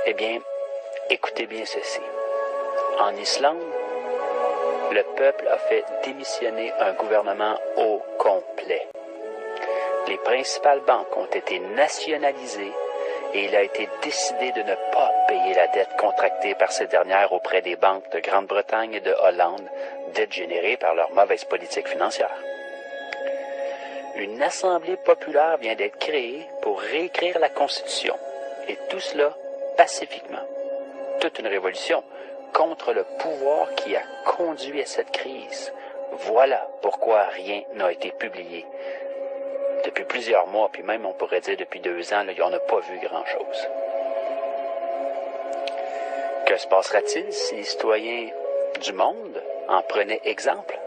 Eh bien, écoutez bien ceci. En Islande, le peuple a fait démissionner un gouvernement au complet. Les principales banques ont été nationalisées et il a été décidé de ne pas payer la dette contractée par ces dernières auprès des banques de Grande-Bretagne et de Hollande, dette générée par leur mauvaise politique financière. Une assemblée populaire vient d'être créée pour réécrire la Constitution, et tout cela pacifiquement. Toute une révolution contre le pouvoir qui a conduit à cette crise. Voilà pourquoi rien n'a été publié. Depuis plusieurs mois, puis même on pourrait dire depuis 2 ans, on n'a pas vu grand-chose. Que se passera-t-il si les citoyens du monde en prenaient exemple?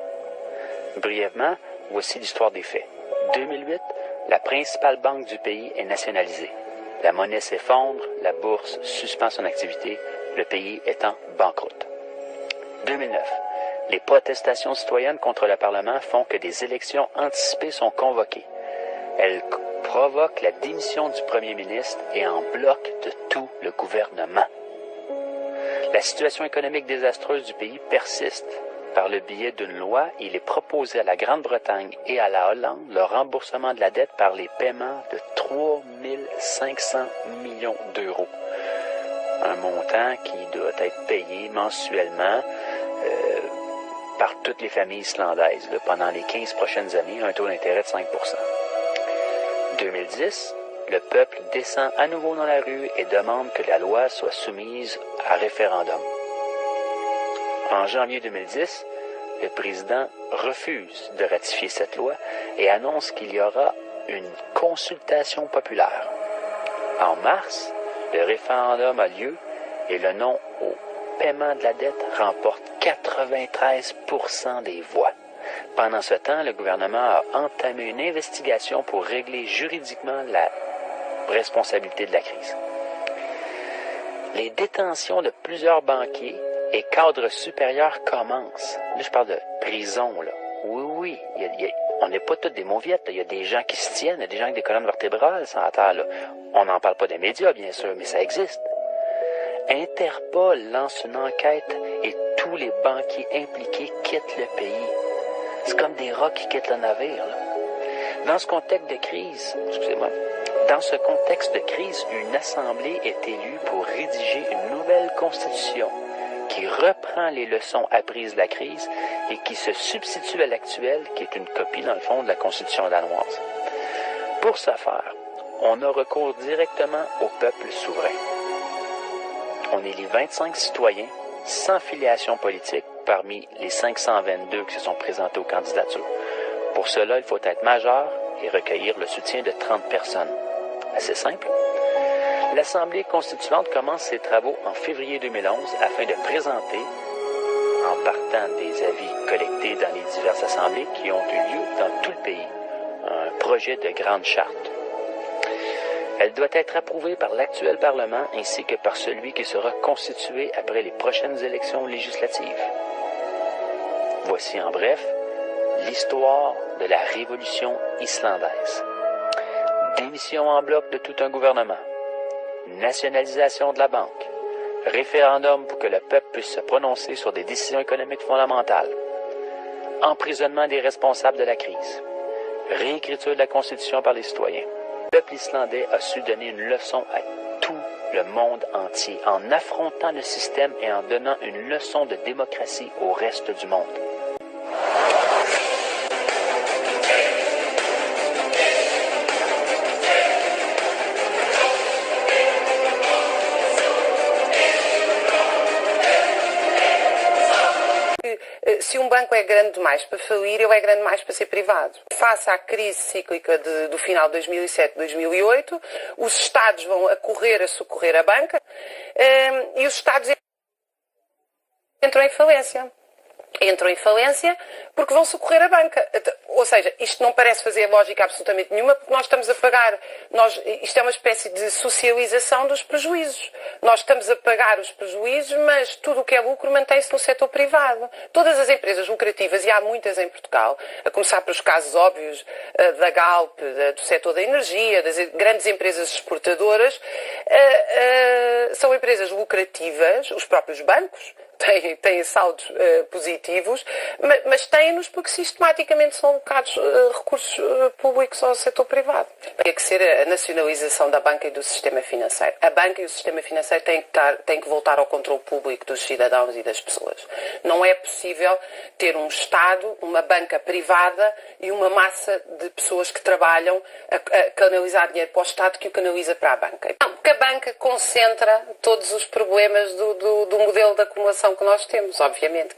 Brièvement, voici l'histoire des faits. 2008, la principale banque du pays est nationalisée. La monnaie s'effondre, la bourse suspend son activité, le pays est en banqueroute. 2009, les protestations citoyennes contre le Parlement font que des élections anticipées sont convoquées. Elles provoquent la démission du premier ministre et en bloquent de tout le gouvernement. La situation économique désastreuse du pays persiste. Par le biais d'une loi, il est proposé à la Grande-Bretagne et à la Hollande le remboursement de la dette par les paiements de 3 500 millions d'euros. Un montant qui doit être payé mensuellement par toutes les familles islandaises pendant les 15 prochaines années, un taux d'intérêt de 5 2010, le peuple descend à nouveau dans la rue et demande que la loi soit soumise à référendum. En janvier 2010, le président refuse de ratifier cette loi et annonce qu'il y aura une consultation populaire. En mars, le référendum a lieu et le non au paiement de la dette remporte 93% des voix. Pendant ce temps, le gouvernement a entamé une investigation pour régler juridiquement la responsabilité de la crise. Les détentions de plusieurs banquiers et cadres supérieurs commencent. Là, je parle de prison, là. Oui, on n'est pas tous des mauviettes. Il y a des gens qui se tiennent, il y a des gens avec des colonnes vertébrales sur la terre, là. On n'en parle pas des médias, bien sûr, mais ça existe. Interpol lance une enquête et tous les banquiers impliqués quittent le pays. C'est comme des rats qui quittent le navire, là. Dans ce contexte de crise, une assemblée est élue pour rédiger une nouvelle constitution qui reprend les leçons apprises de la crise et qui se substitue à l'actuelle, qui est une copie, dans le fond, de la constitution danoise. Pour ce faire, on a recours directement au peuple souverain. On élit 25 citoyens sans filiation politique parmi les 522 qui se sont présentés aux candidatures. Pour cela, il faut être majeur et recueillir le soutien de 30 personnes. Assez simple. L'Assemblée constituante commence ses travaux en février 2011 afin de présenter, en partant des avis collectés dans les diverses assemblées qui ont eu lieu dans tout le pays, un projet de grande charte. Elle doit être approuvée par l'actuel Parlement ainsi que par celui qui sera constitué après les prochaines élections législatives. Voici en bref l'histoire de la Révolution islandaise. Démission en bloc de tout un gouvernement. Nationalisation de la banque. Référendum pour que le peuple puisse se prononcer sur des décisions économiques fondamentales. Emprisonnement des responsables de la crise. Réécriture de la Constitution par les citoyens. Le peuple islandais a su donner une leçon à tout le monde entier en affrontant le système et en donnant une leçon de démocratie au reste du monde. Se um banco é grande demais para falir, ele é grande demais para ser privado. Face à crise cíclica do final de 2007, 2008, os Estados vão a correr a socorrer a banca e os Estados entram em falência. entram em falência porque vão socorrer a banca. Ou seja, isto não parece fazer lógica absolutamente nenhuma porque nós estamos a pagar, isto é uma espécie de socialização dos prejuízos. Nós estamos a pagar os prejuízos, mas tudo o que é lucro mantém-se no setor privado. Todas as empresas lucrativas, e há muitas em Portugal, a começar pelos casos óbvios da Galp, do setor da energia, das grandes empresas exportadoras, são empresas lucrativas, os próprios bancos têm saldos positivos, mas têm-nos porque sistematicamente são alocados recursos públicos ao setor privado. Tem que ser a nacionalização da banca e do sistema financeiro. A banca e o sistema financeiro têm que voltar ao controle público dos cidadãos e das pessoas. Não é possível ter um Estado, uma banca privada e uma massa de pessoas que trabalham a canalizar dinheiro para o Estado que o canaliza para a banca. Não, porque a banca concentra todos os problemas do modelo de acumulação que nós temos, obviamente.